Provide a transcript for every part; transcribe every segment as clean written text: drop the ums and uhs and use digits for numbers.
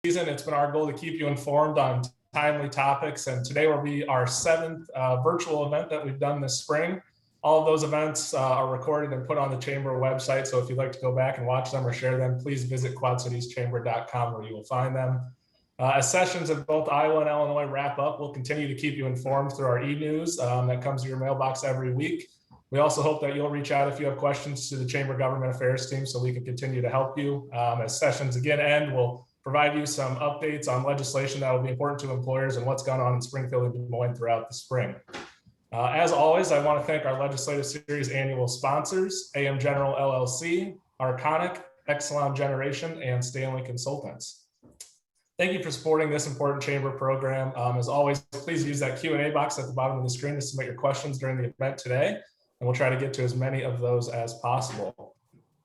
season, it's been our goal to keep you informed on timely topics, and today will be our seventh virtual event that we've done this spring. All of those events are recorded and put on the Chamber website, so if you'd like to go back and watch them or share them, please visit quadcitieschamber.com where you will find them. As sessions in both Iowa and Illinois wrap up, we'll continue to keep you informed through our e-news that comes to your mailbox every week. We also hope that you'll reach out if you have questions to the Chamber Government Affairs team so we can continue to help you. As sessions again end, we'll provide you some updates on legislation that will be important to employers and what's gone on in Springfield and Des Moines throughout the spring. As always, I want to thank our Legislative Series annual sponsors, AM General LLC, Arconic, Exelon Generation, and Stanley Consultants. Thank you for supporting this important Chamber program. As always, please use that Q&A box at the bottom of the screen to submit your questions during the event today, and we'll try to get to as many of those as possible.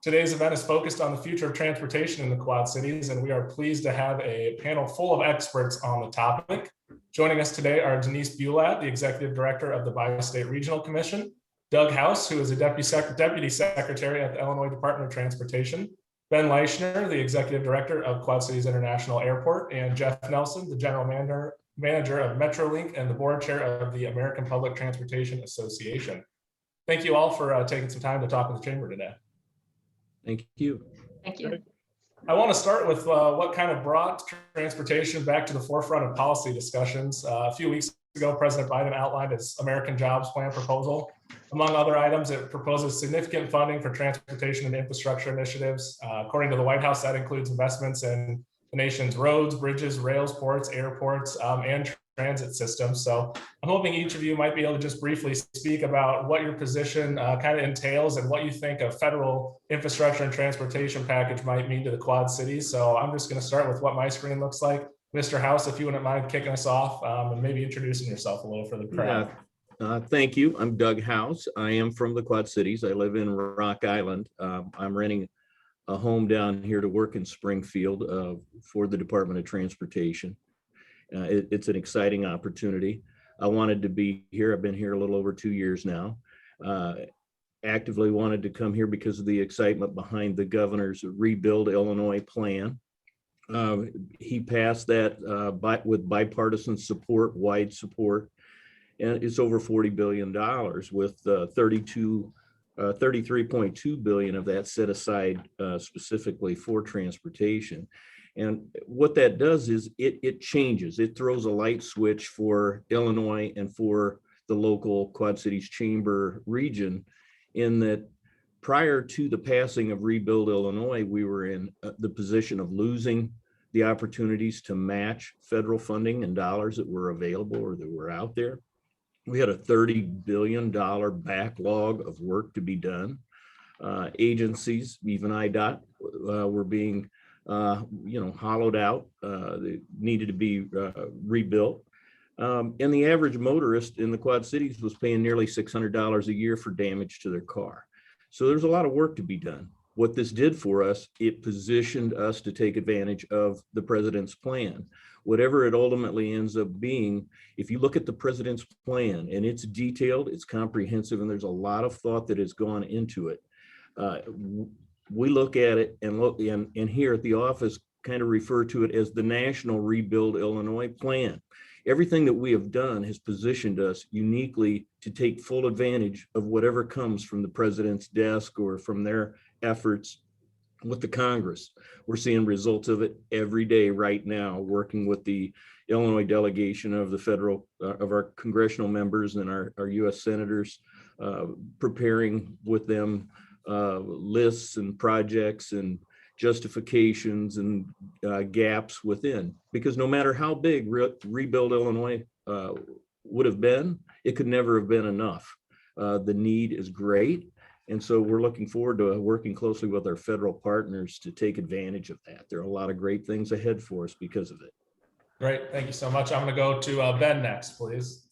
Today's event is focused on the future of transportation in the Quad Cities, and we are pleased to have a panel full of experts on the topic. Joining us today are Denise Bulat, the Executive Director of the Bi-State Regional Commission, Doug House, who is a Deputy Secretary at the Illinois Department of Transportation, Ben Leischner, the Executive Director of Quad Cities International Airport, and Jeff Nelson, the General Manager of MetroLINK and the Board Chair of the American Public Transportation Association. Thank you all for taking some time to talk with the Chamber today. Thank you. Thank you. I want to start with what kind of brought transportation back to the forefront of policy discussions. A few weeks ago, President Biden outlined his American Jobs Plan proposal. Among other items, it proposes significant funding for transportation and infrastructure initiatives. According to the White House, that includes investments in the nation's roads, bridges, rails, ports, airports, and transit systems. So I'm hoping each of you might be able to just briefly speak about what your position kind of entails and what you think a federal infrastructure and transportation package might mean to the Quad Cities. So I'm just going to start with what my screen looks like. Mr. House, if you wouldn't mind kicking us off and maybe introducing yourself a little for the crowd. Thank you. I'm Doug House. I am from the Quad Cities. I live in Rock Island. I'm renting a home down here to work in Springfield for the Department of Transportation. It's an exciting opportunity. I wanted to be here. I've been here a little over 2 years now. Actively wanted to come here because of the excitement behind the governor's Rebuild Illinois plan. He passed that with bipartisan support, wide support, and it's over $40 billion with 33.2 billion of that set aside specifically for transportation. And what that does is it changes. It throws a light switch for Illinois and for the local Quad Cities Chamber region, in that prior to the passing of Rebuild Illinois, we were in the position of losing the opportunities to match federal funding and dollars that were available or that were out there. We had a $30 billion backlog of work to be done. Agencies, even IDOT, were being hollowed out. They needed to be rebuilt. And the average motorist in the Quad Cities was paying nearly $600 a year for damage to their car. So there's a lot of work to be done. What this did for us, it positioned us to take advantage of the president's plan. Whatever it ultimately ends up being, if you look at the president's plan, and it's detailed, it's comprehensive, and there's a lot of thought that has gone into it. We look at it and here at the office kind of refer to it as the National Rebuild Illinois Plan. Everything that we have done has positioned us uniquely to take full advantage of whatever comes from the president's desk or from their efforts with the Congress. We're seeing results of it every day right now, working with the Illinois delegation of the federal, of our congressional members and our US senators, preparing with them lists and projects and justifications and gaps within, because no matter how big Rebuild Illinois would have been, it could never have been enough. The need is great. And so we're looking forward to working closely with our federal partners to take advantage of that. There are a lot of great things ahead for us because of it. Great, thank you so much. I'm gonna go to Ben next, please.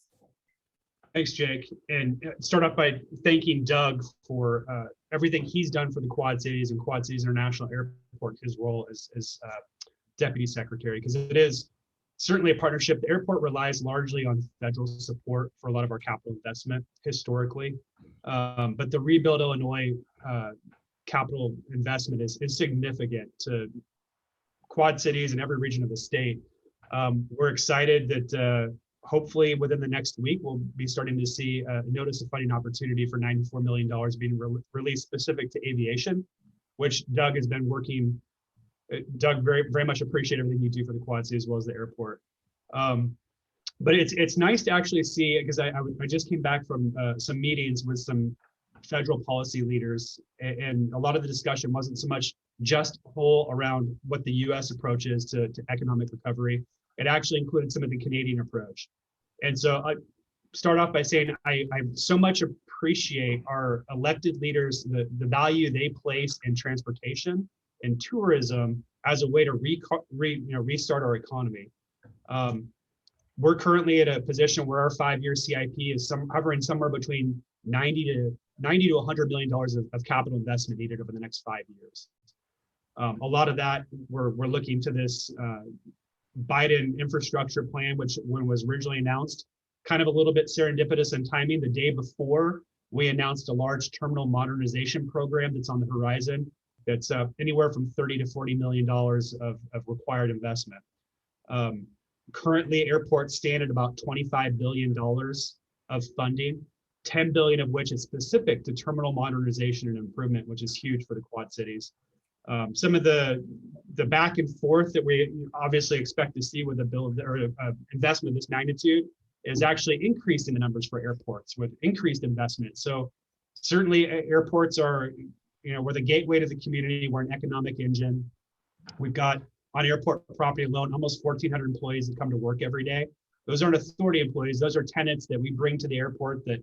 Thanks, Jake. And start off by thanking Doug for everything he's done for the Quad Cities and Quad Cities International Airport, his role as Deputy Secretary, because it is certainly a partnership. The airport relies largely on federal support for a lot of our capital investment historically. But the Rebuild Illinois capital investment is significant to Quad Cities and every region of the state. We're excited that hopefully within the next week, we'll be starting to see a notice of funding opportunity for $94 million being released specific to aviation, which Doug has been working. Doug, very, very much appreciate everything you do for the Quad Cities as well as the airport. But it's nice to actually see, because I just came back from some meetings with some federal policy leaders, and a lot of the discussion wasn't so much just whole around what the U.S. approach is to economic recovery. It actually included some of the Canadian approach. And so I start off by saying I so much appreciate our elected leaders, the value they place in transportation and tourism as a way to restart our economy. We're currently at a position where our 5-year CIP is hovering somewhere between 90 to $100 million of capital investment needed over the next 5 years. A lot of that we're looking to this Biden infrastructure plan, which when it was originally announced, kind of a little bit serendipitous in timing. The day before, we announced a large terminal modernization program that's on the horizon. That's anywhere from $30 to $40 million of required investment. Currently, airports stand at about $25 billion of funding, $10 billion of which is specific to terminal modernization and improvement, which is huge for the Quad Cities. Some of the back and forth that we obviously expect to see with a bill or investment of this magnitude is actually increasing the numbers for airports with increased investment. So certainly airports are, we're the gateway to the community. We're an economic engine. We've got on airport property alone, almost 1,400 employees that come to work every day. Those aren't authority employees. Those are tenants that we bring to the airport that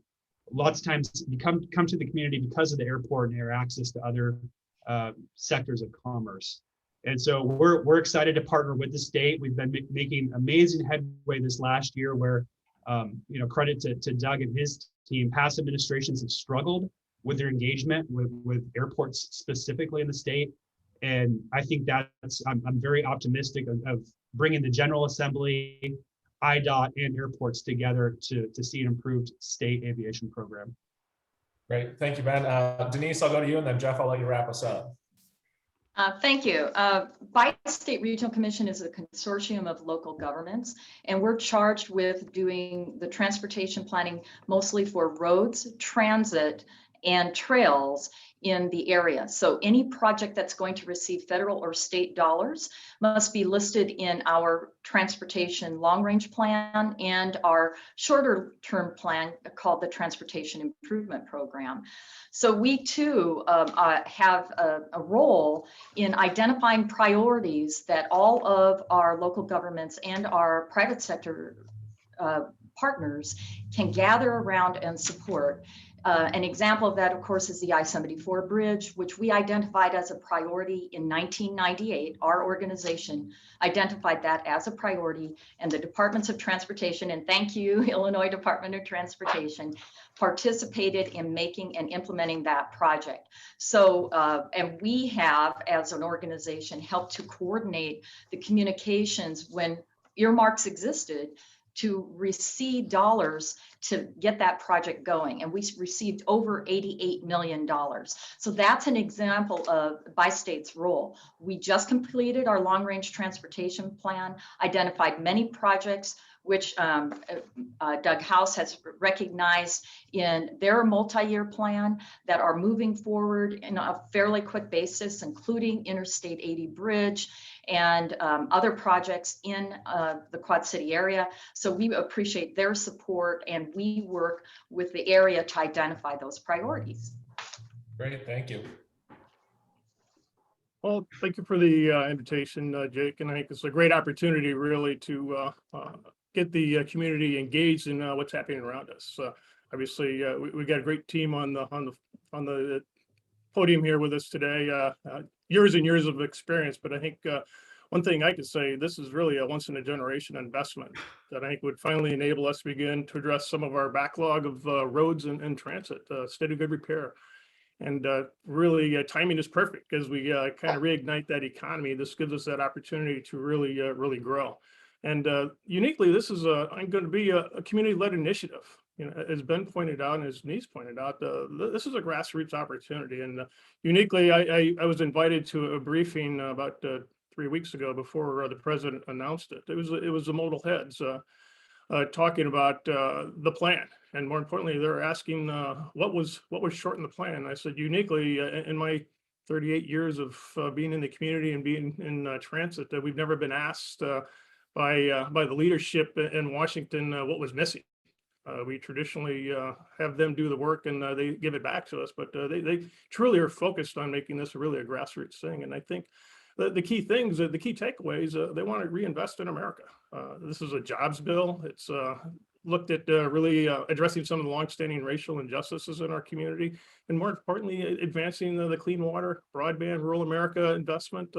lots of times come to the community because of the airport and their access to other sectors of commerce. And so we're excited to partner with the state. We've been making amazing headway this last year where, credit to Doug and his team, past administrations have struggled with their engagement with airports specifically in the state. And I think I'm very optimistic of bringing the General Assembly, IDOT, and airports together to see an improved state aviation program. Great, thank you, Ben. Denise, I'll go to you, and then Jeff, I'll let you wrap us up. Thank you. Bi-State Regional Commission is a consortium of local governments, and we're charged with doing the transportation planning mostly for roads, transit, and trails in the area. So any project that's going to receive federal or state dollars must be listed in our transportation long-range plan and our shorter term plan called the Transportation Improvement Program. So we too have a role in identifying priorities that all of our local governments and our private sector partners can gather around and support. An example of that, of course, is the I-74 bridge, which we identified as a priority in 1998. Our organization identified that as a priority, and the Departments of Transportation, and thank you, Illinois Department of Transportation, participated in making and implementing that project. So, and we have, as an organization, helped to coordinate the communications when earmarks existed to receive dollars to get that project going. And we received over $88 million. So that's an example of Bi-State's role. We just completed our long-range transportation plan, identified many projects which Doug House has recognized in their multi-year plan that are moving forward in a fairly quick basis, including Interstate 80 Bridge and other projects in the Quad City area. So we appreciate their support, and we work with the area to identify those priorities. Great, thank you. Well, thank you for the invitation, Jake, and I think it's a great opportunity really to get the community engaged in what's happening around us. Obviously, we got a great team on the podium here with us today. Years and years of experience, but I think one thing I could say, this is really a once in a generation investment that I think would finally enable us to begin to address some of our backlog of roads and transit, steady good repair. And really timing is perfect as we kind of reignite that economy. This gives us that opportunity to really grow. And uniquely, this is going to be a community-led initiative. As Ben pointed out and as Denise pointed out, this is a grassroots opportunity. And uniquely, I was invited to a briefing about 3 weeks ago before the president announced it. It was the modal heads talking about the plan, and more importantly, they're asking what was short in the plan. I said, uniquely in my 38 years of being in the community and being in transit, that we've never been asked by the leadership in Washington what was missing. We traditionally have them do the work and they give it back to us, but they truly are focused on making this really a grassroots thing. And I think the key things, the key takeaways, they want to reinvest in America. This is a jobs bill. It's looked at really addressing some of the longstanding racial injustices in our community, and more importantly, advancing the clean water, broadband, rural America investment.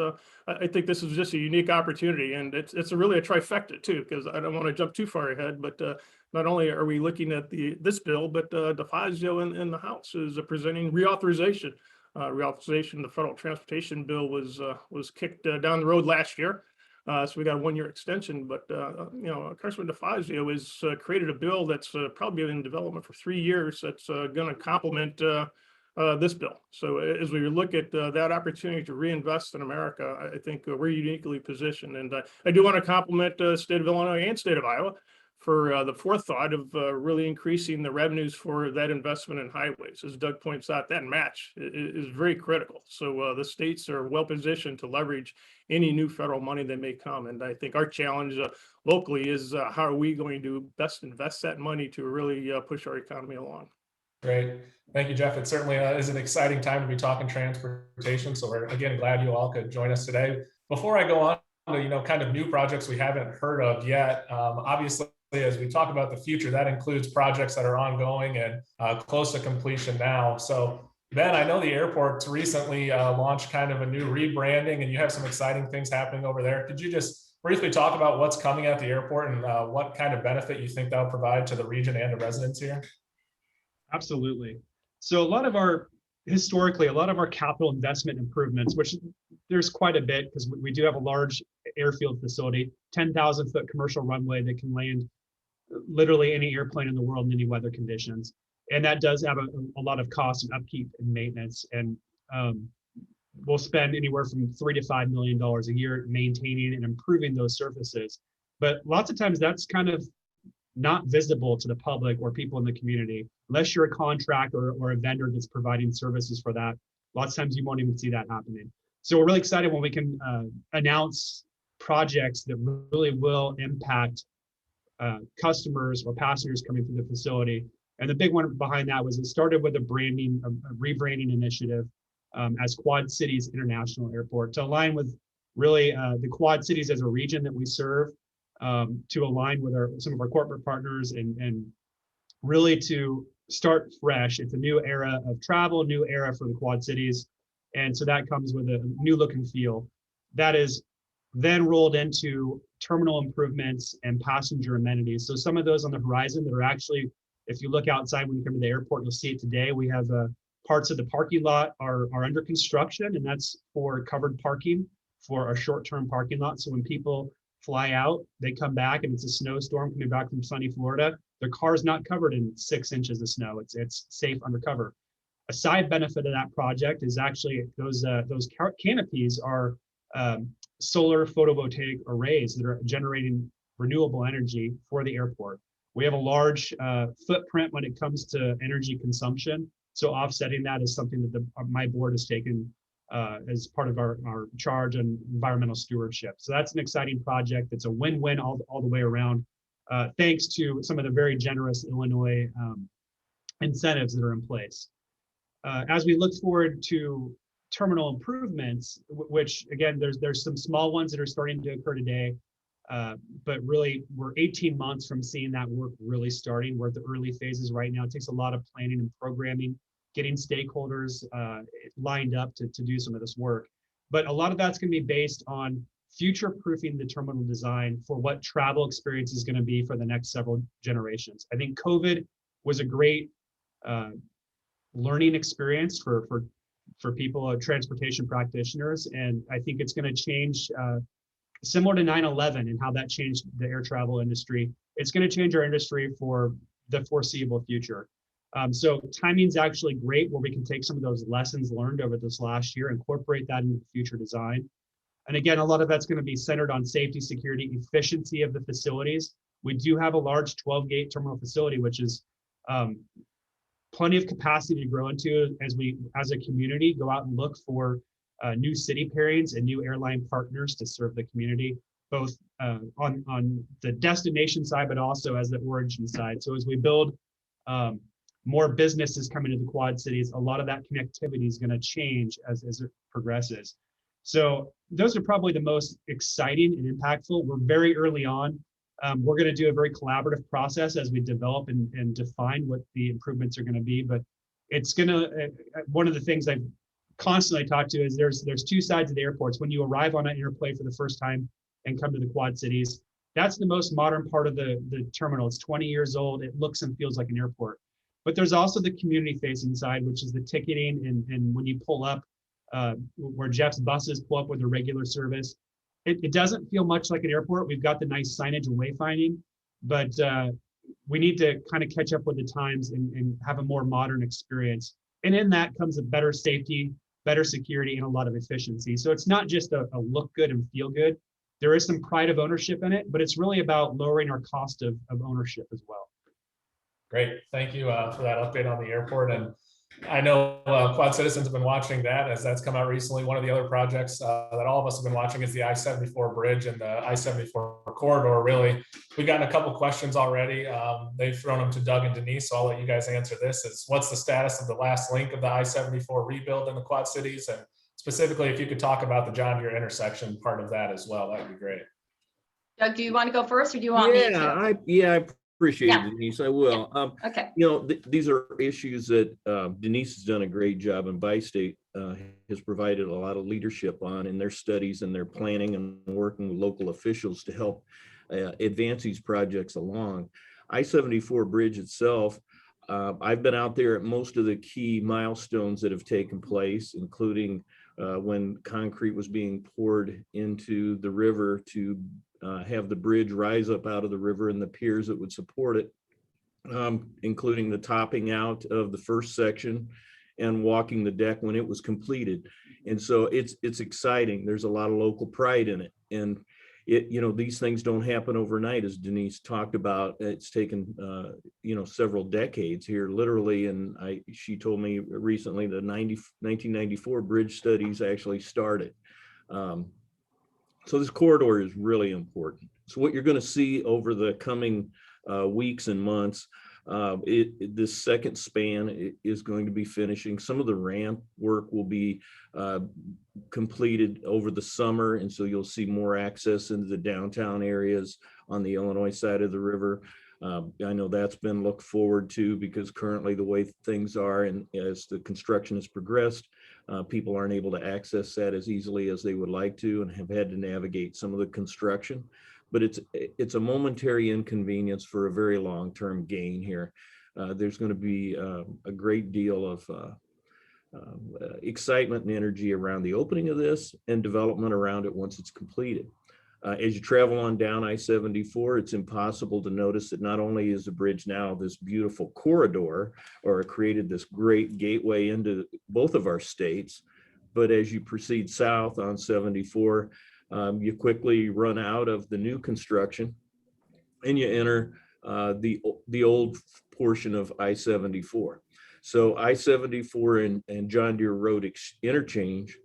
I think this is just a unique opportunity, and it's really a trifecta too, because I don't want to jump too far ahead, but not only are we looking at this bill, but DeFazio in the House is presenting reauthorization. Reauthorization, the federal transportation bill was kicked down the road last year. So we got a 1-year extension, but Congressman DeFazio has created a bill that's probably been in development for 3 years that's going to complement this bill. So as we look at that opportunity to reinvest in America, I think we're uniquely positioned. And I do want to compliment the state of Illinois and state of Iowa for the forethought of really increasing the revenues for that investment in highways. As Doug points out, that match is very critical. So the states are well positioned to leverage any new federal money that may come. And I think our challenge locally is how are we going to best invest that money to really push our economy along. Great. Thank you, Jeff. It certainly is an exciting time to be talking transportation. So we're, again, glad you all could join us today. Before I go on to, kind of new projects we haven't heard of yet, obviously, as we talk about the future, that includes projects that are ongoing and close to completion now. So Ben, I know the airport's recently launched kind of a new rebranding, and you have some exciting things happening over there. Could you just briefly talk about what's coming at the airport and what kind of benefit you think that'll provide to the region and the residents here? Absolutely. So historically, a lot of our capital investment improvements, which there's quite a bit because we do have a large airfield facility, 10,000-foot commercial runway that can land literally any airplane in the world in any weather conditions. And that does have a lot of cost and upkeep and maintenance. And we'll spend anywhere from $3 to $5 million a year maintaining and improving those surfaces. But lots of times that's kind of not visible to the public or people in the community, unless you're a contractor or a vendor that's providing services for that. Lots of times you won't even see that happening. So we're really excited when we can announce projects that really will impact customers or passengers coming through the facility. And the big one behind that was it started with a rebranding initiative as Quad Cities International Airport to align with really the Quad Cities as a region that we serve, to align with some of our corporate partners and really to start fresh. It's a new era of travel, new era for the Quad Cities. And so that comes with a new look and feel. That is then rolled into terminal improvements and passenger amenities. So some of those on the horizon that are actually, if you look outside when you come to the airport, you'll see it today. We have parts of the parking lot are under construction, and that's for covered parking for our short-term parking lot. So when people fly out, they come back and it's a snowstorm coming back from sunny Florida, their car's not covered in 6 inches of snow. It's safe undercover. A side benefit of that project is actually those canopies are solar photovoltaic arrays that are generating renewable energy for the airport. We have a large footprint when it comes to energy consumption. So offsetting that is something that my board has taken as part of our charge on environmental stewardship. So that's an exciting project. It's a win-win all the way around, thanks to some of the very generous Illinois incentives that are in place. As we look forward to terminal improvements, which again, there's some small ones that are starting to occur today, but really we're 18 months from seeing that work really starting. We're at the early phases right now. It takes a lot of planning and programming, getting stakeholders lined up to do some of this work. But a lot of that's going to be based on future-proofing the terminal design for what travel experience is going to be for the next several generations. I think COVID was a great learning experience for people, transportation practitioners, and I think it's going to change, similar to 9/11 and how that changed the air travel industry. It's going to change our industry for the foreseeable future. So timing's actually great, where we can take some of those lessons learned over this last year, incorporate that into future design. And again, a lot of that's going to be centered on safety, security, efficiency of the facilities. We do have a large 12-gate terminal facility, which is plenty of capacity to grow into as we, as a community, go out and look for new city pairings and new airline partners to serve the community, both on the destination side, but also as the origin side. So as we build more businesses coming to the Quad Cities, a lot of that connectivity is going to change as it progresses. So those are probably the most exciting and impactful. We're very early on. We're going to do a very collaborative process as we develop and define what the improvements are going to be. But it's going to, one of the things I've constantly talked to is there's two sides of the airports. When you arrive on an interplay for the first time and come to the Quad Cities, that's the most modern part of the terminal. It's 20 years old. It looks and feels like an airport. But there's also the community facing side, which is the ticketing. And when you pull up, where Jeff's buses pull up with a regular service, it doesn't feel much like an airport. We've got the nice signage and wayfinding, but we need to kind of catch up with the times and have a more modern experience. And in that comes a better safety, better security, and a lot of efficiency. So it's not just a look good and feel good. There is some pride of ownership in it, but it's really about lowering our cost of ownership as well. Great. Thank you for that update on the airport. And I know Quad Citizens have been watching that as that's come out recently. One of the other projects that all of us have been watching is the I-74 bridge and the I-74 corridor. Really, we've gotten a couple questions already. They've thrown them to Doug and Denise, so I'll let you guys answer this. Is what's the status of the last link of the I-74 rebuild in the Quad Cities? And specifically, if you could talk about the John Deere intersection part of that as well, that would be great. Doug, do you want to go first, or do you want me to? I appreciate it, Denise. I will. Okay. You know, these are issues that Denise has done a great job, and Bi-State has provided a lot of leadership on in their studies and their planning and working with local officials to help advance these projects along. I-74 bridge itself, I've been out there at most of the key milestones that have taken place, including when concrete was being poured into the river to have the bridge rise up out of the river and the piers that would support it, including the topping out of the first section and walking the deck when it was completed. And so it's exciting. There's a lot of local pride in it. And you know, these things don't happen overnight, as Denise talked about. It's taken, you know, several decades here, literally. And she told me recently the 1994 bridge studies actually started. So this corridor is really important. So what you're going to see over the coming weeks and months, this second span is going to be finishing. Some of the ramp work will be completed over the summer, and so you'll see more access into the downtown areas on the Illinois side of the river. I know that's been looked forward to because currently the way things are, and as the construction has progressed, people aren't able to access that as easily as they would like to and have had to navigate some of the construction. But it's a momentary inconvenience for a very long-term gain here. There's going to be a great deal of excitement and energy around the opening of this and development around it once it's completed. As you travel on down I-74, it's impossible to notice that not only is the bridge now this beautiful corridor, or created this great gateway into both of our states, but as you proceed south on 74, you quickly run out of the new construction and you enter the old portion of I-74. So I-74 and John Deere Road interchange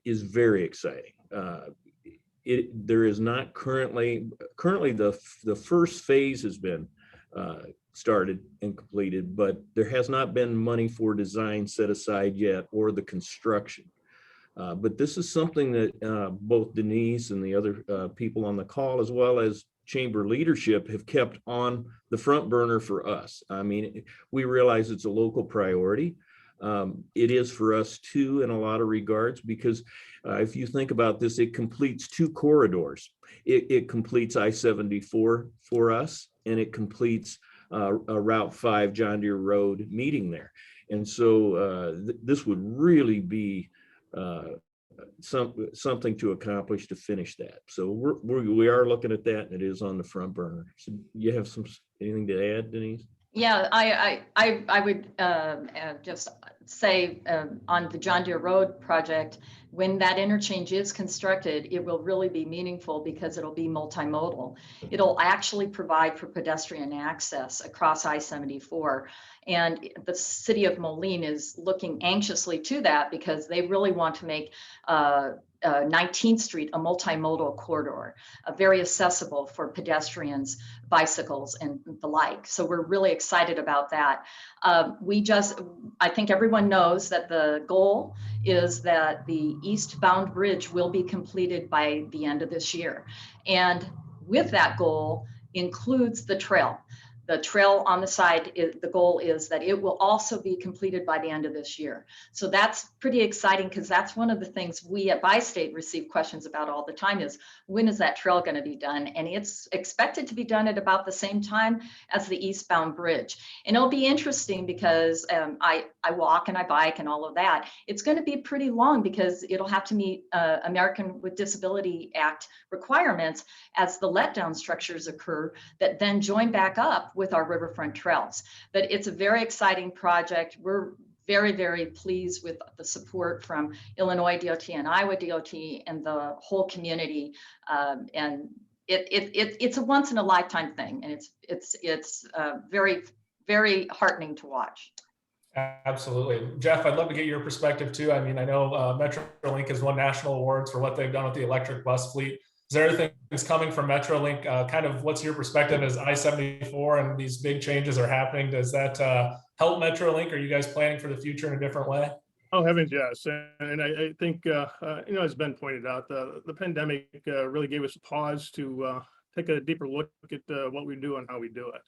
is very exciting. There is not currently the first phase has been started and completed, but there has not been money for design set aside yet or the construction. But this is something that both Denise and the other people on the call, as well as chamber leadership, have kept on the front burner for us. I mean, we realize it's a local priority. It is for us too, in a lot of regards, because if you think about this, it completes two corridors. It completes I-74 for us, and it completes a Route 5 John Deere Road meeting there. And so this would really be something to accomplish to finish that. So we are looking at that, and it is on the front burner. So you have anything to add, Denise? Yeah, I would just say on the John Deere Road project, when that interchange is constructed, it will really be meaningful because it'll be multimodal. It'll actually provide for pedestrian access across I-74. And the city of Moline is looking anxiously to that because they really want to make 19th Street a multimodal corridor, very accessible for pedestrians, bicycles, and the like. So we're really excited about that. I think everyone knows that the goal is that the eastbound bridge will be completed by the end of this year. And with that goal includes the trail. The trail on the side, the goal is that it will also be completed by the end of this year. So that's pretty exciting because that's one of the things we at Bi-State receive questions about all the time is when is that trail going to be done? And it's expected to be done at about the same time as the eastbound bridge. And it'll be interesting because I walk and I bike and all of that. It's going to be pretty long because it'll have to meet American with Disability Act requirements as the letdown structures occur that then join back up with our riverfront trails. But it's a very exciting project. We're very, very pleased with the support from Illinois DOT and Iowa DOT and the whole community. And it's a once in a lifetime thing. And it's very, very heartening to watch. Absolutely. Jeff, I'd love to get your perspective too. I mean, I know MetroLINK has won national awards for what they've done with the electric bus fleet. Is there anything that's coming from MetroLINK? Kind of what's your perspective as I-74 and these big changes are happening? Does that help MetroLINK? Are you guys planning for the future in a different way? Oh, heavens, yes. And I think, as Ben pointed out, the pandemic really gave us a pause to take a deeper look at what we do and how we do it.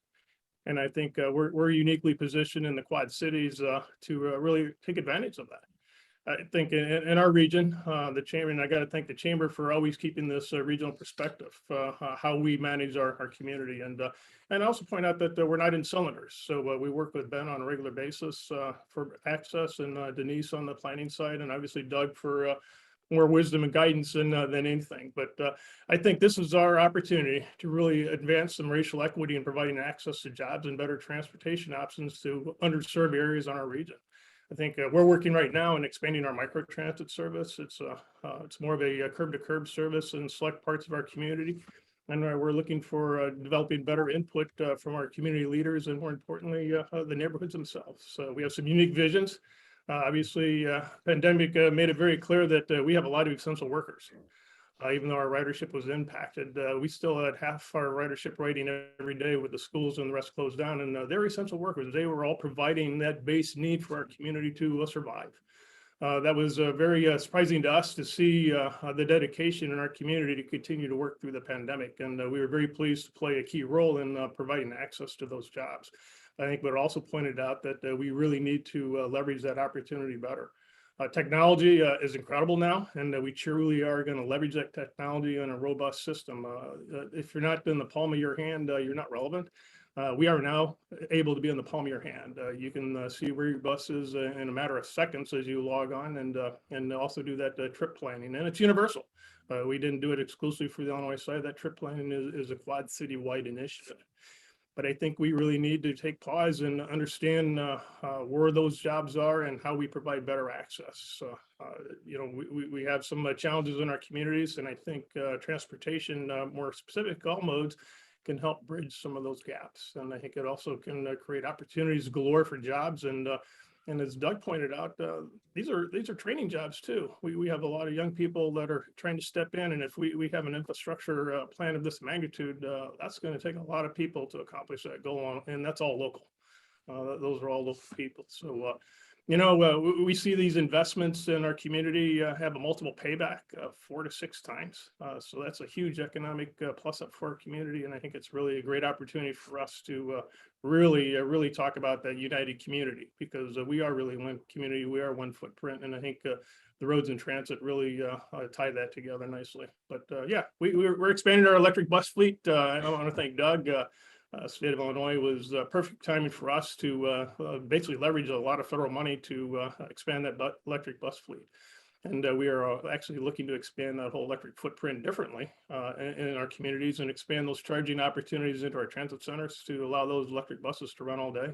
And I think we're uniquely positioned in the Quad Cities to really take advantage of that. I think in our region, the chamber, and I got to thank the chamber for always keeping this regional perspective, how we manage our community. And also point out that we're not in cylinders. So we work with Ben on a regular basis for access, and Denise on the planning side, and obviously Doug for more wisdom and guidance than anything. But I think this is our opportunity to really advance some racial equity in providing access to jobs and better transportation options to underserved areas on our region. I think we're working right now in expanding our microtransit service. It's more of a curb-to-curb service in select parts of our community. And we're looking for developing better input from our community leaders and, more importantly, the neighborhoods themselves. So we have some unique visions. Obviously, pandemic made it very clear that we have a lot of essential workers. Even though our ridership was impacted, we still had half our ridership riding every day with the schools and the rest closed down. And they're essential workers. They were all providing that base need for our community to survive. That was very surprising to us to see the dedication in our community to continue to work through the pandemic. And we were very pleased to play a key role in providing access to those jobs. I think but also pointed out that we really need to leverage that opportunity better. Technology is incredible now, and we truly are going to leverage that technology in a robust system. If you're not in the palm of your hand, you're not relevant. We are now able to be in the palm of your hand. You can see where your bus is in a matter of seconds as you log on, and also do that trip planning, and it's universal. We didn't do it exclusively for the Illinois side. That trip planning is a quad city-wide initiative. But I think we really need to take pause and understand where those jobs are and how we provide better access. We have some challenges in our communities, and I think transportation, more specific, all modes, can help bridge some of those gaps. And I think it also can create opportunities galore for jobs. And as Doug pointed out, these are training jobs too. We have a lot of young people that are trying to step in, and if we have an infrastructure plan of this magnitude, that's going to take a lot of people to accomplish that goal, and that's all local. Those are all local people. So, we see these investments in our community have a multiple payback 4 to 6 times. So that's a huge economic plus up for our community. And I think it's really a great opportunity for us to really talk about that united community, because we are really one community. We are one footprint. And I think the roads and transit really tie that together nicely. But we're expanding our electric bus fleet. I want to thank Doug. State of Illinois was perfect timing for us to basically leverage a lot of federal money to expand that electric bus fleet. And we are actually looking to expand that whole electric footprint differently in our communities and expand those charging opportunities into our transit centers to allow those electric buses to run all day.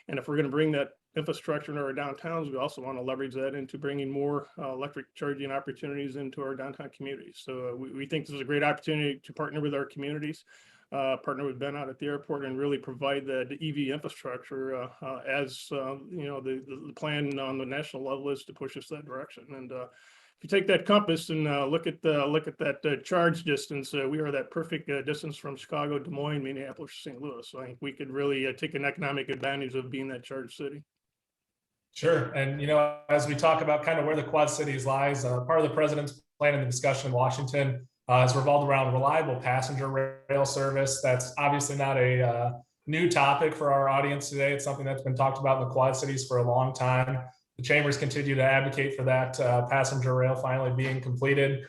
And if we're going to bring that infrastructure in our downtowns. We also want to leverage that into bringing more electric charging opportunities into our downtown communities. So we think this is a great opportunity to partner with our communities, partner with Ben out at the airport, and really provide the EV infrastructure as the plan on the national level is to push us that direction. And if you take that compass and look at that charge distance, we are that perfect distance from Chicago, Des Moines, Minneapolis, St. Louis. So I think we could really take an economic advantage of being that charge city. Sure. And, as we talk about kind of where the Quad Cities lies, part of the president's plan in the discussion in Washington is revolved around reliable passenger rail service. That's obviously not a new topic for our audience today. It's something that's been talked about in the Quad Cities for a long time. The chambers continue to advocate for that passenger rail finally being completed.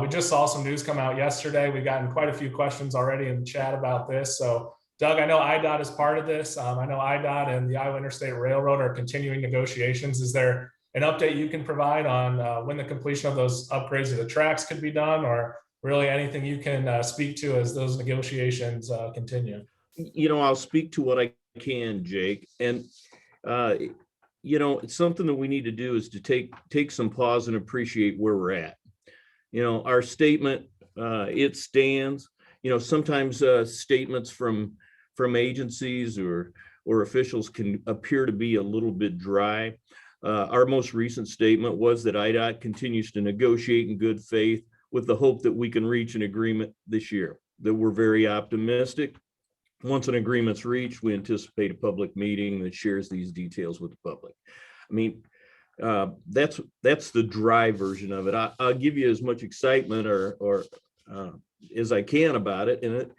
We just saw some news come out yesterday. We've gotten quite a few questions already in the chat about this. So Doug, I know IDOT is part of this. I know IDOT and the Iowa Interstate Railroad are continuing negotiations. Is there an update you can provide on when the completion of those upgrades to the tracks could be done, or really anything you can speak to as those negotiations continue? I'll speak to what I can, Jake. And, it's something that we need to do is to take some pause and appreciate where we're at. Our statement, it stands. Sometimes statements from agencies or officials can appear to be a little bit dry. Our most recent statement was that IDOT continues to negotiate in good faith with the hope that we can reach an agreement this year, that we're very optimistic. Once an agreement's reached, we anticipate a public meeting that shares these details with the public. I mean, that's the dry version of it. I'll give you as much excitement or as I can about it. And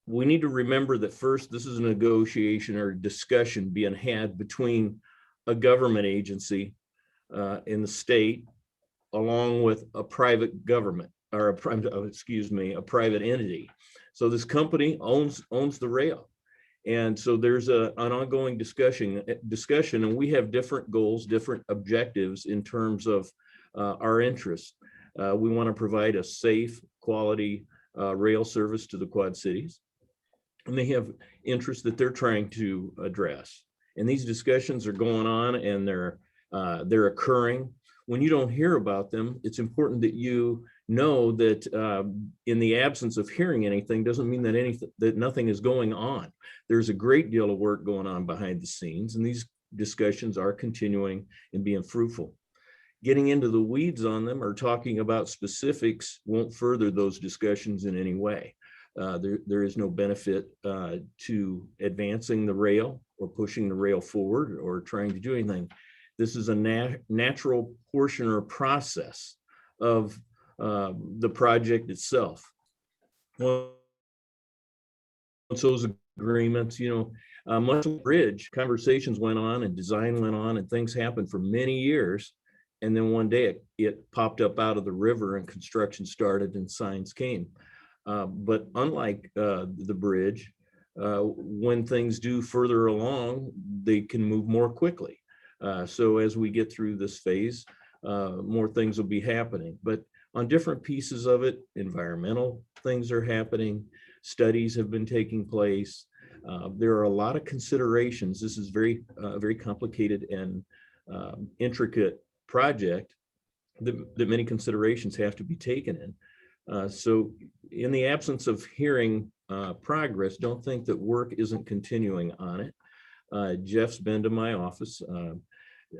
we need to remember that first, this is a negotiation or discussion being had between a government agency in the state, along with a private government or a private entity. So this company owns the rail. And so there's an ongoing discussion, and we have different goals, different objectives in terms of our interests. We want to provide a safe, quality rail service to the Quad Cities, and they have interests that they're trying to address. And these discussions are going on, and they're occurring. When you don't hear about them, it's important that you know that in the absence of hearing anything doesn't mean that nothing is going on. There's a great deal of work going on behind the scenes, and these discussions are continuing and being fruitful. Getting into the weeds on them or talking about specifics won't further those discussions in any way. There is no benefit to advancing the rail or pushing the rail forward or trying to do anything. This is a natural portion or process of the project itself. Once those agreements, much of the bridge conversations went on and design went on and things happened for many years. And then one day it popped up out of the river and construction started and signs came. But unlike the bridge, when things do further along, they can move more quickly. So as we get through this phase, more things will be happening. But on different pieces of it, environmental things are happening, studies have been taking place. There are a lot of considerations. This is very complicated and intricate project that many considerations have to be taken in. So in the absence of hearing progress, don't think that work isn't continuing on it. Jeff's been to my office.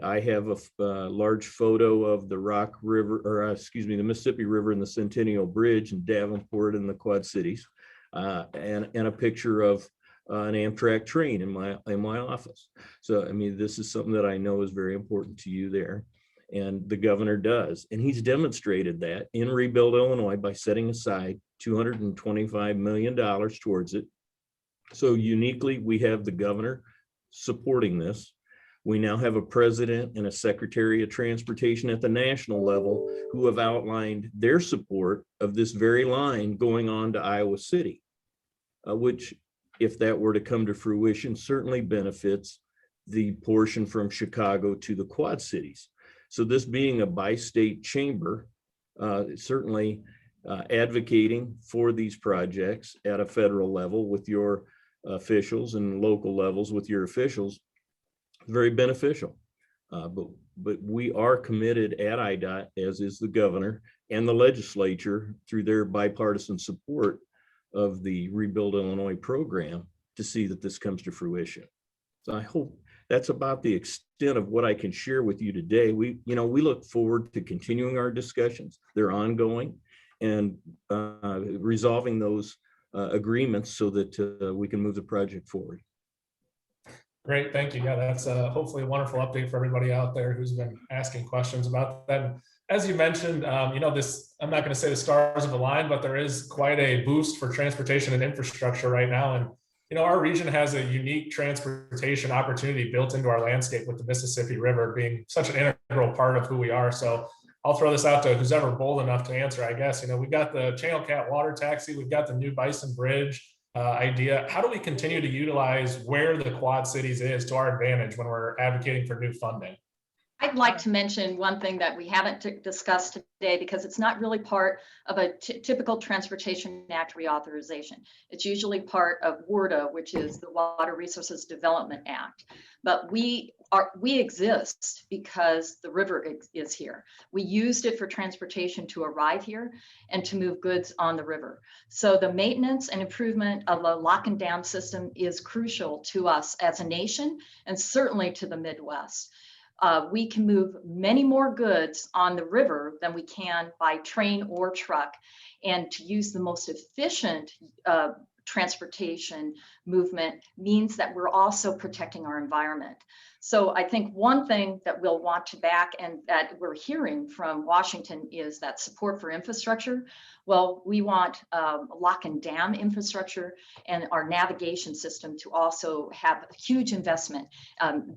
I have a large photo of the Rock River, the Mississippi River and the Centennial Bridge in Davenport in the Quad Cities, and a picture of an Amtrak train in my office. So, this is something that I know is very important to you there, and the governor does. And he's demonstrated that in Rebuild Illinois by setting aside $225 million towards it. So uniquely, we have the governor supporting this. We now have a president and a secretary of transportation at the national level who have outlined their support of this very line going on to Iowa City, which, if that were to come to fruition, certainly benefits the portion from Chicago to the Quad Cities. So this being a bi-state chamber, certainly advocating for these projects at a federal level with your officials and local levels with your officials, very beneficial. But we are committed at IDOT, as is the governor and the legislature through their bipartisan support of the Rebuild Illinois program, to see that this comes to fruition. So I hope that's about the extent of what I can share with you today. We look forward to continuing our discussions. They're ongoing, and resolving those agreements so that we can move the project forward. Great, thank you. Yeah, that's hopefully a wonderful update for everybody out there who's been asking questions about that. And as you mentioned, this, I'm not going to say the stars have aligned, but there is quite a boost for transportation and infrastructure right now. And our region has a unique transportation opportunity built into our landscape, with the Mississippi River being such an integral part of who we are. So I'll throw this out to who's ever bold enough to answer, I guess. We've got the Channel Cat water taxi, we've got the new Bison Bridge idea. How do we continue to utilize where the Quad Cities is to our advantage when we're advocating for new funding? I'd like to mention one thing that we haven't discussed today, because it's not really part of a typical Transportation Act reauthorization. It's usually part of WRDA, which is the Water Resources Development Act. But we exist because the river is here. We used it for transportation to arrive here and to move goods on the river. So the maintenance and improvement of the lock and dam system is crucial to us as a nation, and certainly to the Midwest. We can move many more goods on the river than we can by train or truck. And to use the most efficient transportation movement means that we're also protecting our environment. So I think one thing that we'll want to back, and that we're hearing from Washington, is that support for infrastructure. Well, we want lock and dam infrastructure and our navigation system to also have a huge investment.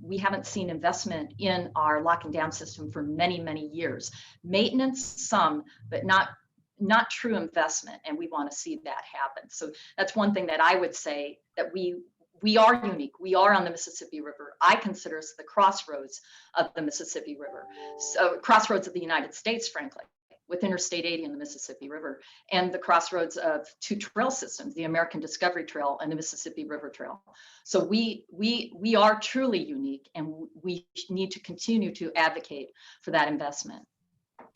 We haven't seen investment in our lock and dam system for many, many years. Maintenance, some, but not true investment, and we want to see that happen. So that's one thing that I would say, that we are unique. We are on the Mississippi River. I consider us the crossroads of the Mississippi River. So crossroads of the United States, frankly, with Interstate 80 and the Mississippi River, and the crossroads of two trail systems, the American Discovery Trail and the Mississippi River Trail. So we are truly unique, and we need to continue to advocate for that investment.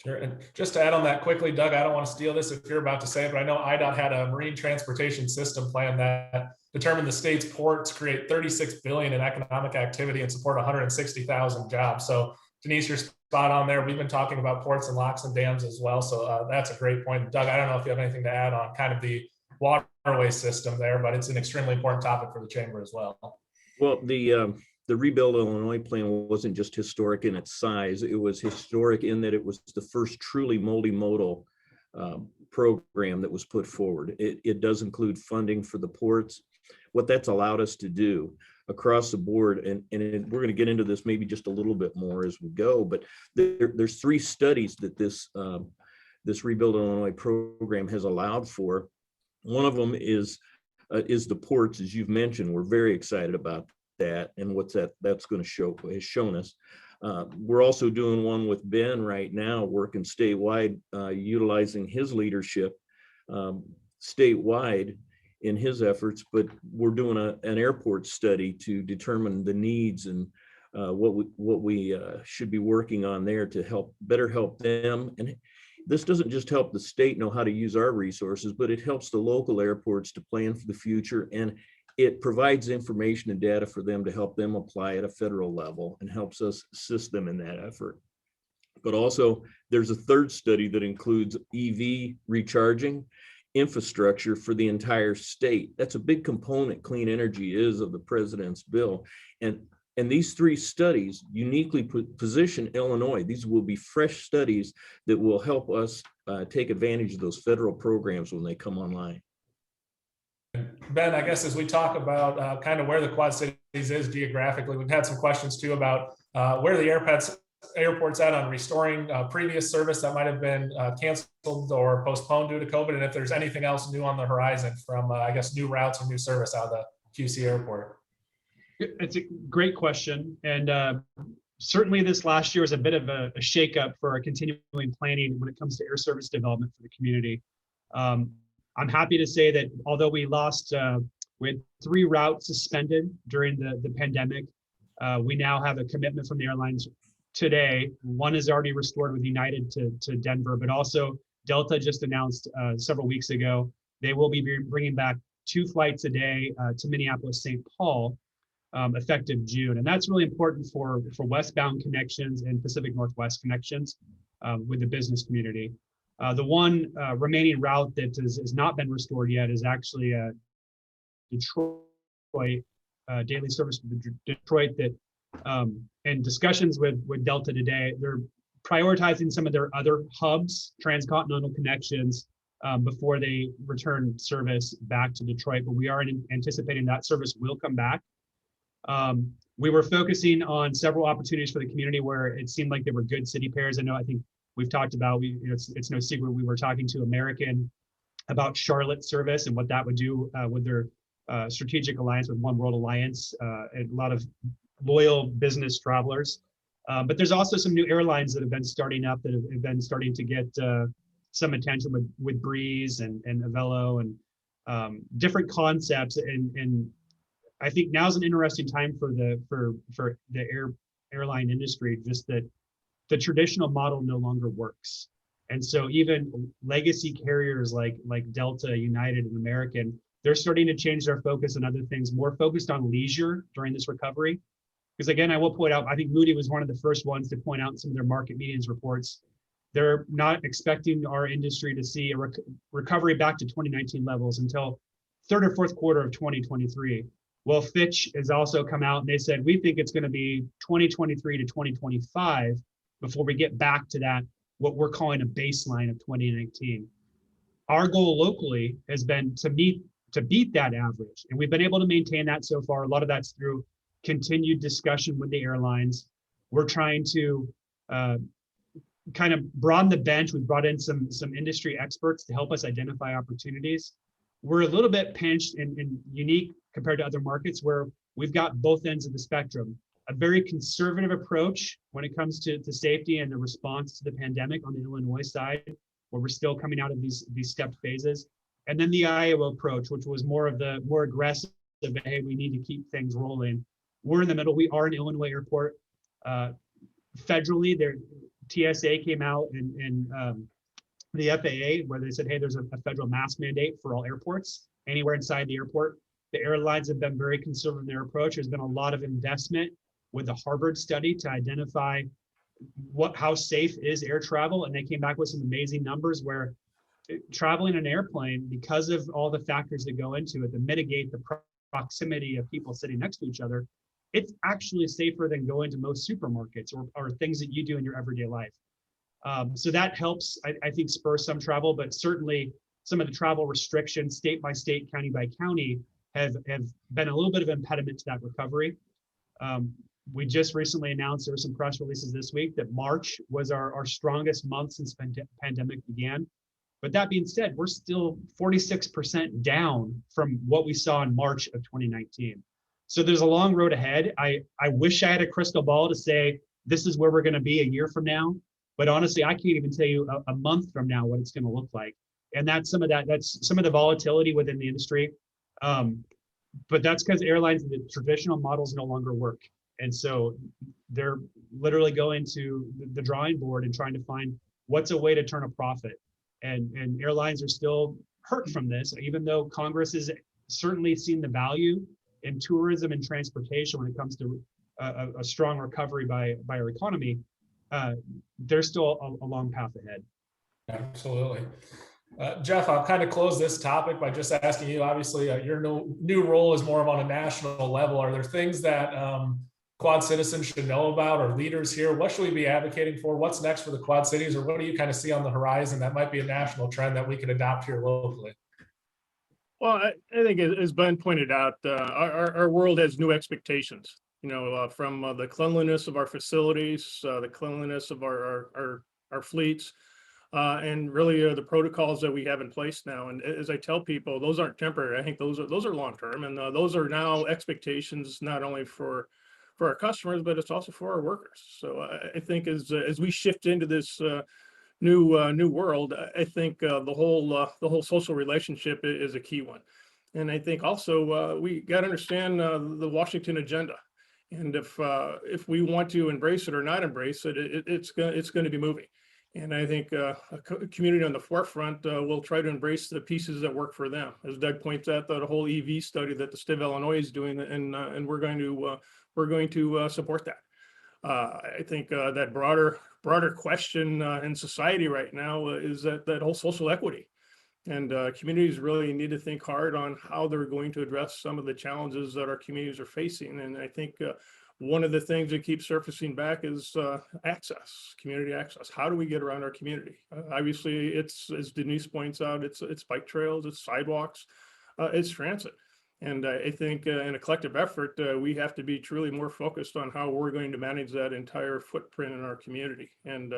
Sure. And just to add on that quickly, Doug, I don't want to steal this if you're about to say it, but I know IDOT had a marine transportation system plan that determined the state's ports create $36 billion in economic activity and support 160,000 jobs. So Denise, you're spot on there. We've been talking about ports and locks and dams as well. So that's a great point. Doug, I don't know if you have anything to add on kind of the waterway system there, but it's an extremely important topic for the chamber as well. Well, the Rebuild Illinois plan wasn't just historic in its size. It was historic in that it was the first truly multimodal program that was put forward. It does include funding for the ports. What that's allowed us to do across the board, and we're going to get into this maybe just a little bit more as we go, but there's 3 studies that this Rebuild Illinois program has allowed for. One of them is the ports, as you've mentioned. We're very excited about that and what's that's going to show, has shown us. We're also doing one with Ben right now, working statewide, utilizing his leadership statewide in his efforts, but we're doing an airport study to determine the needs and what we should be working on there to better help them. And this doesn't just help the state know how to use our resources, but it helps the local airports to plan for the future, and it provides information and data for them to help them apply at a federal level, and helps us assist them in that effort. But also there's a third study that includes EV recharging infrastructure for the entire state. That's a big component, clean energy is, of the president's bill. And these 3 studies uniquely position Illinois. These will be fresh studies that will help us take advantage of those federal programs when they come online. Ben, I guess as we talk about kind of where the Quad Cities is geographically, we've had some questions too about where the airport's at on restoring previous service that might have been canceled or postponed due to COVID, and if there's anything else new on the horizon from, I guess, new routes or new service out of the QC airport. It's a great question. And certainly this last year was a bit of a shakeup for our continuing planning when it comes to air service development for the community. I'm happy to say that although we had 3 routes suspended during the pandemic, We now have a commitment from the airlines today. One is already restored with United to Denver, but also Delta just announced several weeks ago they will be bringing back 2 flights a day to Minneapolis-St. Paul effective June. And that's really important for westbound connections and Pacific Northwest connections with the business community. The one remaining route that has not been restored yet is actually Detroit, daily service to Detroit that in discussions with Delta today, they're prioritizing some of their other hubs, transcontinental connections, before they return service back to Detroit. But we are anticipating that service will come back. We were focusing on several opportunities for the community where it seemed like they were good city pairs. I think we've talked about, it's no secret, we were talking to American about Charlotte service and what that would do with their strategic alliance with One World Alliance, and a lot of loyal business travelers. But there's also some new airlines that have been starting up that have been starting to get some attention with Breeze and Avelo and different concepts. And I think now's an interesting time for the airline industry, just that the traditional model no longer works. And so even legacy carriers like Delta, United, and American, they're starting to change their focus on other things, more focused on leisure during this recovery. Because again, I will point out, I think Moody was one of the first ones to point out in some of their market meetings reports. They're not expecting our industry to see a recovery back to 2019 levels until third or fourth quarter of 2023. Well, Fitch has also come out and they said, we think it's going to be 2023 to 2025 before we get back to that, what we're calling a baseline of 2019. Our goal locally has been to beat that average. And we've been able to maintain that so far. A lot of that's through continued discussion with the airlines. We're trying to kind of broaden the bench. We've brought in some industry experts to help us identify opportunities. We're a little bit pinched and unique compared to other markets where we've got both ends of the spectrum. A very conservative approach when it comes to safety and the response to the pandemic on the Illinois side, where we're still coming out of these stepped phases. And then the Iowa approach, which was more aggressive, hey, we need to keep things rolling. We're in the middle. We are an Illinois airport. Federally, their TSA came out and the FAA, where they said, hey, there's a federal mask mandate for all airports, anywhere inside the airport. The airlines have been very conservative in their approach. There's been a lot of investment with the Harvard study to identify how safe is air travel. And they came back with some amazing numbers where traveling an airplane, because of all the factors that go into it, to mitigate the proximity of people sitting next to each other, it's actually safer than going to most supermarkets or things that you do in your everyday life. So that helps, I think, spur some travel, but certainly some of the travel restrictions, state by state, county by county, have been a little bit of an impediment to that recovery. We just recently announced, there were some press releases this week, that March was our strongest month since the pandemic began. But that being said, we're still 46% down from what we saw in March of 2019. So there's a long road ahead. I wish I had a crystal ball to say, this is where we're going to be a year from now. But honestly, I can't even tell you a month from now what it's going to look like. And that's some of the volatility within the industry. But that's because airlines, the traditional models no longer work. And so they're literally going to the drawing board and trying to find what's a way to turn a profit. And airlines are still hurt from this, even though Congress has certainly seen the value in tourism and transportation when it comes to a strong recovery by our economy. There's still a long path ahead. Absolutely. Jeff, I'll kind of close this topic by just asking you, obviously, your new role is more of on a national level. Are there things that Quad citizens should know about, or leaders here? What should we be advocating for? What's next for the Quad Cities, or what do you kind of see on the horizon that might be a national trend that we can adopt here locally? Well, I think as Ben pointed out, our world has new expectations, from the cleanliness of our facilities, the cleanliness of our fleets, and really the protocols that we have in place now. And as I tell people, those aren't temporary. I think those are long-term, and those are now expectations not only for our customers, but it's also for our workers. So I think as we shift into this new world, I think the whole social relationship is a key one. And I think also we got to understand the Washington agenda. And if we want to embrace it or not embrace it, it's going to be moving. And I think a community on the forefront will try to embrace the pieces that work for them. As Doug points out, the whole EV study that the state of Illinois is doing, and we're going to support that. I think that broader question in society right now is that whole social equity. And communities really need to think hard on how they're going to address some of the challenges that our communities are facing. And I think one of the things that keeps surfacing back is access, community access. How do we get around our community? Obviously, it's, as Denise points out, it's bike trails, it's sidewalks, it's transit. And I think in a collective effort, we have to be truly more focused on how we're going to manage that entire footprint in our community. And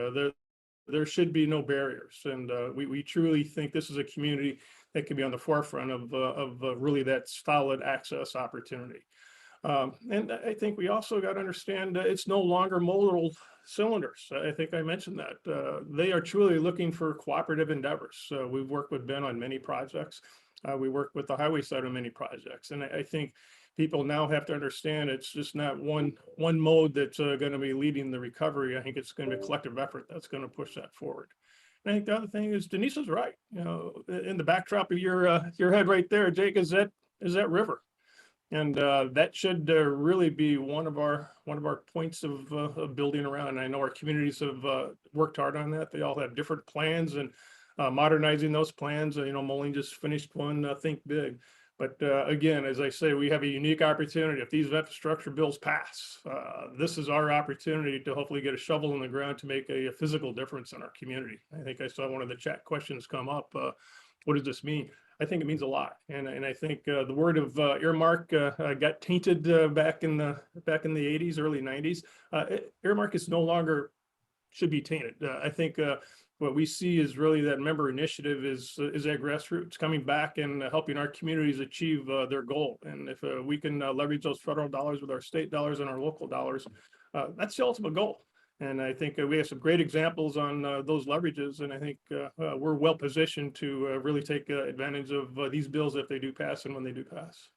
there should be no barriers. And we truly think this is a community that can be on the forefront of really that solid access opportunity. And I think we also got to understand it's no longer modal cylinders. I think I mentioned that. They are truly looking for cooperative endeavors. We've worked with Ben on many projects. We work with the highway side on many projects. And I think people now have to understand it's just not one mode that's going to be leading the recovery. I think it's going to be a collective effort that's going to push that forward. And I think the other thing is Denise is right. You know, in the backdrop of your head right there, Jake, is that river. And that should really be one of our points of building around. And I know our communities have worked hard on that. They all have different plans and modernizing those plans. You know, Moline just finished one, Think Big. But again, as I say, we have a unique opportunity. If these infrastructure bills pass, this is our opportunity to hopefully get a shovel in the ground to make a physical difference in our community. I think I saw one of the chat questions come up. What does this mean? I think it means a lot, and I think the word of earmark got tainted back in the 80s, early 90s. Earmark is no longer should be tainted. I think what we see is really that member initiative is at grassroots, coming back and helping our communities achieve their goal. And if we can leverage those federal dollars with our state dollars and our local dollars, that's the ultimate goal. And I think we have some great examples on those leverages. And I think we're well positioned to really take advantage of these bills if they do pass and when they do pass.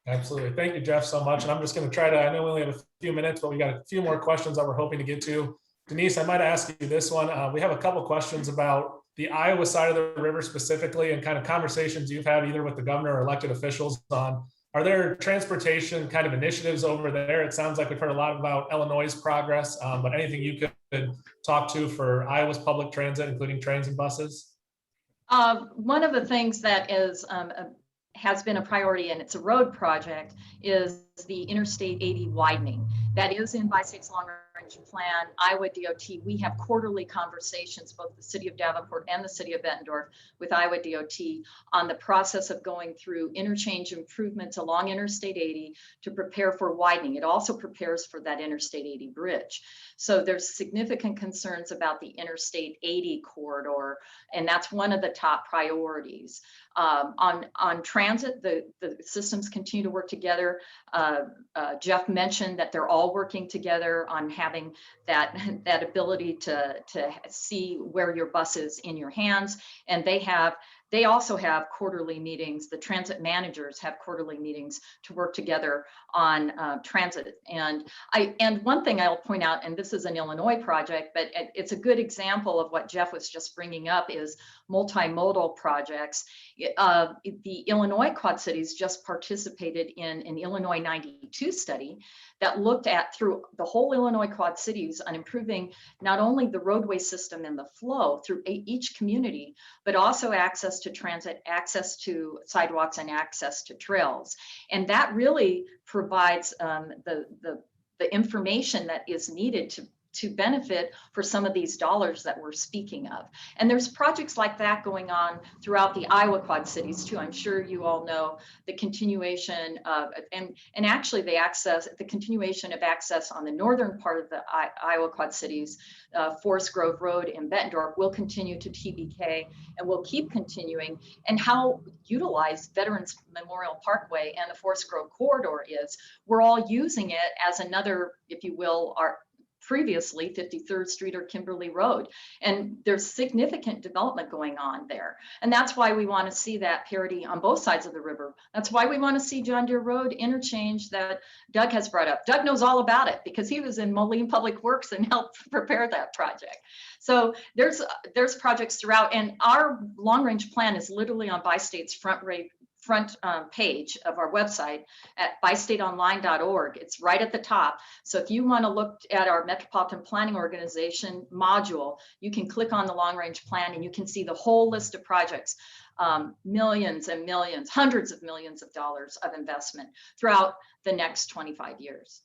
Absolutely. Thank you, Jeff, so much. And I'm just going to try to, I know we only have a few minutes, but we got a few more questions that we're hoping to get to. Denise, I might ask you this one. We have a couple questions about the Iowa side of the river specifically, and kind of conversations you've had either with the governor or elected officials on. Are there transportation kind of initiatives over there? It sounds like we've heard a lot about Illinois' progress, but anything you could talk to for Iowa's public transit, including trains and buses? One of the things that has been a priority, and it's a road project, is the Interstate 80 widening. That is in Bi-State's long range plan, Iowa DOT. We have quarterly conversations, both the city of Davenport and the city of Bettendorf, with Iowa DOT on the process of going through interchange improvements along Interstate 80 to prepare for widening. It also prepares for that Interstate 80 bridge. So there's significant concerns about the Interstate 80 corridor, and that's one of the top priorities. On transit, the systems continue to work together. Jeff mentioned that they're all working together on having that ability to see where your bus is in your hands, and they also have quarterly meetings. The transit managers have quarterly meetings to work together on transit. And one thing I'll point out, and this is an Illinois project, but it's a good example of what Jeff was just bringing up, is multimodal projects. The Illinois Quad Cities just participated in an Illinois 92 study that looked at through the whole Illinois Quad Cities on improving not only the roadway system and the flow through each community, but also access to transit, access to sidewalks, and access to trails. And that really provides the information that is needed to benefit for some of these dollars that we're speaking of. And there's projects like that going on throughout the Iowa Quad Cities too. I'm sure you all know the continuation of, and actually the continuation of access on the northern part of the Iowa Quad Cities, Forest Grove Road in Bettendorf will continue to TBK and will keep continuing, and how utilized Veterans Memorial Parkway and the Forest Grove corridor is. We're all using it as another, if you will, previously 53rd Street or Kimberly Road. And there's significant development going on there. And that's why we want to see that parity on both sides of the river. That's why we want to see John Deere Road interchange that Doug has brought up. Doug knows all about it because he was in Moline Public Works and helped prepare that project. So there's projects throughout, and our long range plan is literally on Bi-State's front page of our website at bystateonline.org. It's right at the top. So if you want to look at our Metropolitan Planning Organization module, you can click on the long range plan and you can see the whole list of projects, millions and millions, hundreds of millions of dollars of investment throughout the next 25 years.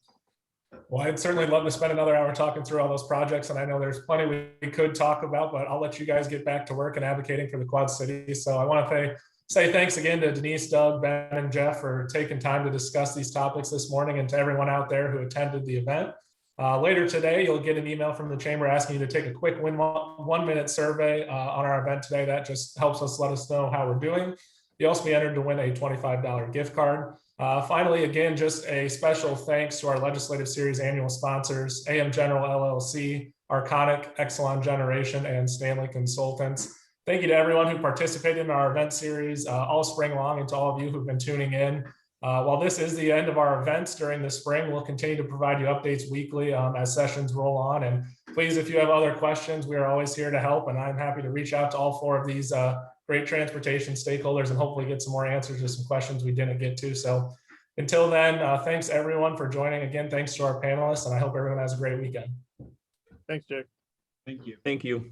Well, I'd certainly love to spend another hour talking through all those projects, and I know there's plenty we could talk about, but I'll let you guys get back to work and advocating for the Quad Cities. So I want to say thanks again to Denise, Doug, Ben, and Jeff for taking time to discuss these topics this morning, and to everyone out there who attended the event. Later today, you'll get an email from the chamber asking you to take a quick 1 minute survey on our event today. That just helps us let us know how we're doing. You'll also be entered to win a $25 gift card. Finally, again, just a special thanks to our Legislative Series annual sponsors, AM General LLC, Arconic, Exelon Generation, and Stanley Consultants. Thank you to everyone who participated in our event series all spring long, and to all of you who've been tuning in. While this is the end of our events during the spring, we'll continue to provide you updates weekly as sessions roll on. And please, if you have other questions, we are always here to help, and I'm happy to reach out to all 4 of these great transportation stakeholders and hopefully get some more answers to some questions we didn't get to. So until then, thanks everyone for joining. Again, thanks to our panelists, and I hope everyone has a great weekend. Thanks, Jake. Thank you. Thank you.